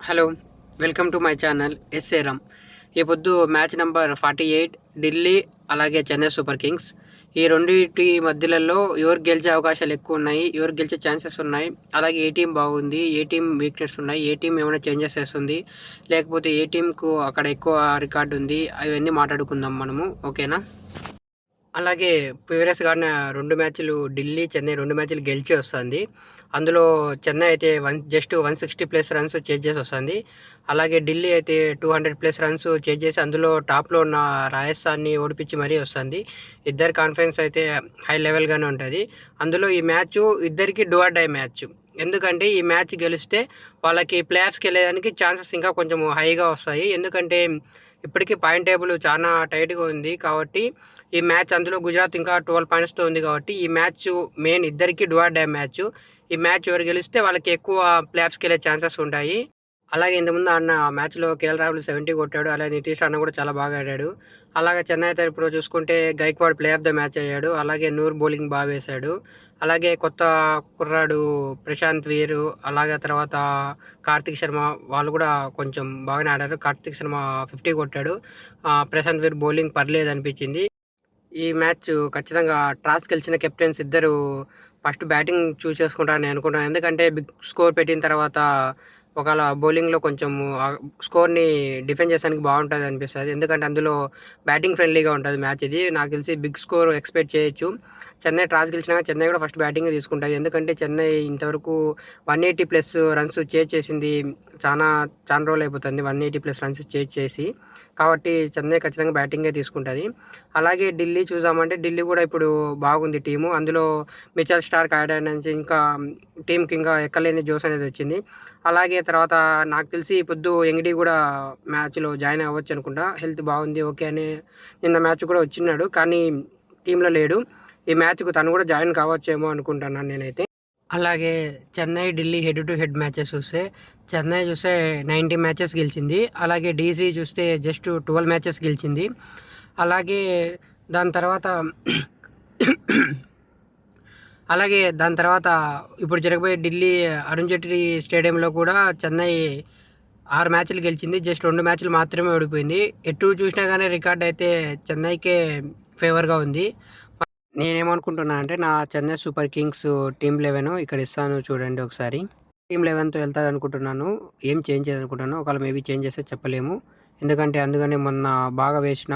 Hello, welcome to my channel SA Ram. ఈ పొద్దు match number 48 Delhi అలాగే చెన్నై సూపర్ కింగ్స్. ఈ రెండింటి మధ్యలలో ఎవరు గెలిచే అవకాశాలు ఎక్కువ ఉన్నాయి, ఎవరు గెలిచే ఛాన్సెస్ ఉన్నాయి, అలాగే ఏ టీం బాగుంది, ఏ టీం వీక్నెస్ ఉన్నాయి, ఏ టీం ఏమైనా చేంజెస్ చేస్తుంది, లేకపోతే ఏ టీంకు అక్కడ ఎక్కువ రికార్డు ఉంది, అవన్నీ మాట్లాడుకుందాం మనము. ఓకేనా? అలాగే ప్రీవియస్గా 2 మ్యాచ్లు ఢిల్లీ చెన్నై 2 మ్యాచ్లు గెలిచి వస్తుంది. అందులో చెన్నై అయితే జస్ట్ 160+ రన్స్ చేజ్ చేసి వస్తుంది. అలాగే ఢిల్లీ అయితే 200+ రన్స్ చేజ్ చేసి అందులో టాప్లో ఉన్న రాజస్థాన్ని ఓడిపించి మరీ వస్తుంది. ఇద్దరి కాన్ఫిడెన్స్ అయితే హై లెవెల్గానే ఉంటుంది. అందులో ఈ మ్యాచ్ ఇద్దరికి డూ ఆర్ డై మ్యాచ్. ఎందుకంటే ఈ మ్యాచ్ గెలిస్తే వాళ్ళకి ప్లే ఆఫ్స్కి వెళ్ళేదానికి ఛాన్సెస్ ఇంకా కొంచెం హైగా వస్తాయి. ఎందుకంటే ఇప్పటికీ పాయింట్ టేబుల్ చాలా టైట్గా ఉంది కాబట్టి ఈ మ్యాచ్, అందులో గుజరాత్ ఇంకా 12 పాయింట్స్తో ఉంది కాబట్టి ఈ మ్యాచ్ మెయిన్ ఇద్దరికి డూ ఆర్ డై మ్యాచ్. ఈ మ్యాచ్ ఎవరు గెలిస్తే వాళ్ళకి ఎక్కువ ప్లే ఆఫ్స్కి వెళ్ళే ఛాన్సెస్ ఉంటాయి. అలాగే ఇంతకుముందు ఆడిన మ్యాచ్లో కేఎల్ రాహుల్ 70 కొట్టాడు. అలాగే నితీష్ రాణా కూడా చాలా బాగా ఆడాడు. అలాగే చెన్నై తరపున చూసుకుంటే Gaikwad play of the match అయ్యాడు. అలాగే నూర్ బౌలింగ్ బాగా వేశాడు. అలాగే కొత్త కుర్రాడు ప్రశాంత్ వీర్, అలాగే తర్వాత కార్తిక్ శర్మ వాళ్ళు కూడా కొంచెం బాగానే ఆడారు. కార్తిక్ శర్మ 50 కొట్టాడు. ప్రశాంత్ వీర్ బౌలింగ్ పర్లేదు అనిపించింది. ఈ మ్యాచ్ ఖచ్చితంగా టాస్ గెలిచిన కెప్టెన్స్ ఇద్దరు ఫస్ట్ బ్యాటింగ్ చూస్ చేసుకుంటారని అనుకుంటున్నాను. ఎందుకంటే బిగ్ స్కోర్ పెట్టిన తర్వాత ఒకవేళ బౌలింగ్లో కొంచెం స్కోర్ని డిఫెండ్ చేయడానికి బాగుంటుంది అనిపిస్తుంది. ఎందుకంటే అందులో బ్యాటింగ్ ఫ్రెండ్లీగా ఉంటుంది మ్యాచ్. ఇది నాకు తెలిసి బిగ్ స్కోర్ ఎక్స్పెక్ట్ చేయొచ్చు. చెన్నై టాస్ గెలిచినా చెన్నై కూడా ఫస్ట్ బ్యాటింగ్ తీసుకుంటుంది. ఎందుకంటే చెన్నై ఇంతవరకు 180+ రన్స్ చేజ్ చేసింది చాలా రోజులు అయిపోతుంది. 180+ రన్స్ చేజ్ చేసి, కాబట్టి చెన్నై ఖచ్చితంగా బ్యాటింగే తీసుకుంటుంది. అలాగే ఢిల్లీ చూసామంటే ఢిల్లీ కూడా ఇప్పుడు బాగుంది టీము. అందులో మిచెల్ స్టార్క్ ఆడాడు నుంచి ఇంకా టీంకి ఇంకా ఎక్కలేని జోస్ అనేది వచ్చింది. అలాగే తర్వాత నాకు తెలిసి పొద్దు ఎంగిడి కూడా మ్యాచ్లో జాయిన్ అవ్వచ్చు అనుకుంటా. హెల్త్ బాగుంది ఓకే అని నిన్న మ్యాచ్ కూడా వచ్చినాడు, కానీ టీంలో లేడు. ఈ మ్యాచ్కు తను కూడా జాయిన్ కావచ్చేమో అనుకుంటున్నాను నేనైతే. అలాగే Chennai Delhi head to head matches చూస్తే చెన్నై చూస్తే 90 మ్యాచెస్ గెలిచింది. అలాగే డీసీ చూస్తే జస్ట్ 12 మ్యాచెస్ గెలిచింది. అలాగే దాని తర్వాత ఇప్పుడు జరగబోయే ఢిల్లీ అరుణ్ జైట్లీ స్టేడియంలో కూడా చెన్నై 6 మ్యాచ్లు గెలిచింది. జస్ట్ 2 మ్యాచ్లు మాత్రమే ఓడిపోయింది. ఎటు చూసినా కానీ రికార్డ్ అయితే చెన్నైకే ఫేవర్గా ఉంది. నేనేమనుకుంటున్నా అంటే నా చెన్నై సూపర్ కింగ్స్ టీమ్ 11 ఇక్కడ ఇస్తాను చూడండి ఒకసారి. టీమ్ 11తో వెళ్తుంది అనుకుంటున్నాను. ఏం చేంజ్ చేయాలనుకుంటున్నాను. ఒకవేళ మేబీ చేంజ్ చేస్తే చెప్పలేము. ఎందుకంటే అందుకనే మొన్న బాగా వేసిన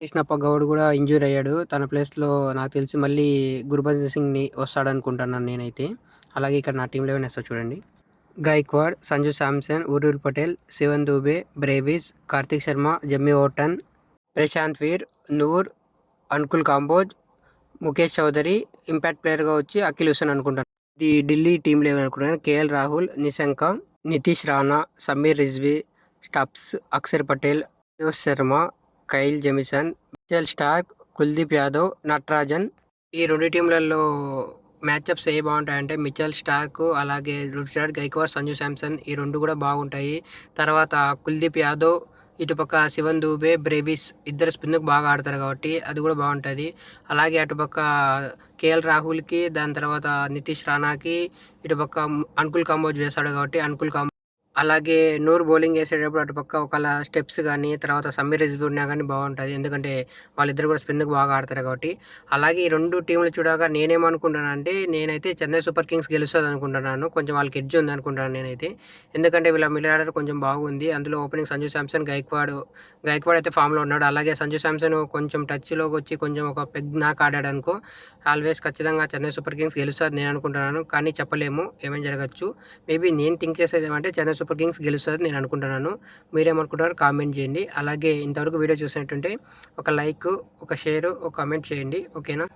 కృష్ణప్ప గౌడ్ కూడా ఇంజూర్ అయ్యాడు. తన ప్లేస్లో నాకు తెలిసి మళ్ళీ గుర్బచన్ సింగ్ని వస్తాడనుకుంటున్నాను నేనైతే. అలాగే ఇక్కడ నా టీమ్ 11 వేస్తా చూడండి. Gaikwad, Sanju Samson, Urvil Patel, Sivan Dubey, Brevis, Karthik Sharma, Jimmy vote on, Prashanth వీర్, నూర్, అనుకుల్ కాంబోజ్, ముఖేష్ చౌదరి, ఇంపాక్ట్ ప్లేయర్గా వచ్చి అఖిల్ హుసేన్ అనుకుంటాను. ఇది ఢిల్లీ టీమ్ 11 అనుకుంటున్నాను. కేఎల్ రాహుల్, నిశంక, నితీష్ రాణా, సమీర్ రిజ్వీ, స్టబ్స్, అక్షర్ పటేల్, జోష్ Sharma, Kyle Jamieson, Mitchell Starc, Kuldeep Yadav, Natarajan. ఈ 2 టీంలలో మ్యాచ్అప్స్ ఏ బాగుంటాయంటే మిచెల్ స్టార్క్, అలాగే రుతురాజ్ గైక్వాడ్, సంజు శాంసన్ ఈ 2 కూడా బాగుంటాయి. తర్వాత కుల్దీప్ యాదవ్, ఇటుపక్క శివన్ దూబే, బ్రేవిస్ ఇద్దరు స్పిన్కి బాగా ఆడతారు కాబట్టి అది కూడా బాగుంటుంది. అలాగే అటుపక్క కేఎల్ రాహుల్కి, దాని తర్వాత నితీష్ రాణాకి, ఇటుపక్క అనుకుల్ కాంబోజ్ వేస్తాడు కాబట్టి అనుకుల్ కాంబోజ్. అలాగే నూర్ బౌలింగ్ వేసేటప్పుడు అటుపక్క ఒకవేళ స్టెప్స్ కానీ తర్వాత సమీర్ రిజ్వీ ఉన్నా కానీ బాగుంటుంది. ఎందుకంటే వాళ్ళిద్దరు కూడా స్పిన్కి బాగా ఆడతారు కాబట్టి. అలాగే ఈ 2 టీంలు చూడగా నేనేమనుకుంటానంటే నేనైతే చెన్నై సూపర్ కింగ్స్ గెలుస్తుంది అనుకుంటున్నాను. కొంచెం వాళ్ళకి ఎడ్జ్ ఉంది అనుకుంటాను నేనైతే. ఎందుకంటే వీళ్ళ మిడిల్ ఆర్డర్ కొంచెం బాగుంది. అందులో ఓపెనింగ్ సంజు శాంసన్, గైక్వాడ్ అయితే ఫామ్లో ఉన్నాడు. అలాగే సంజు శాంసన్ కొంచెం టచ్లోకి వచ్చి కొంచెం ఒక పెగ్ నాక్ ఆడాడు అనుకో, ఆల్వేస్ ఖచ్చితంగా చెన్నై సూపర్ కింగ్స్ గెలుస్తుంది నేను అనుకుంటున్నాను. కానీ చెప్పలేము, ఏమేమి జరగచ్చు. మేబీ నేను థింక్ చేసేది ఏమంటే చెన్నై సూపర్ కింగ్స్ గెలుస్తుంది నేను అనుకుంటున్నాను. మీరేమనుకుంటారో కామెంట్ చేయండి. అలాగే ఇంతవరకు వీడియో చూసినట్టుంటే ఒక లైక్, ఒక షేర్, ఒక కామెంట్ చేయండి. ఓకేనా?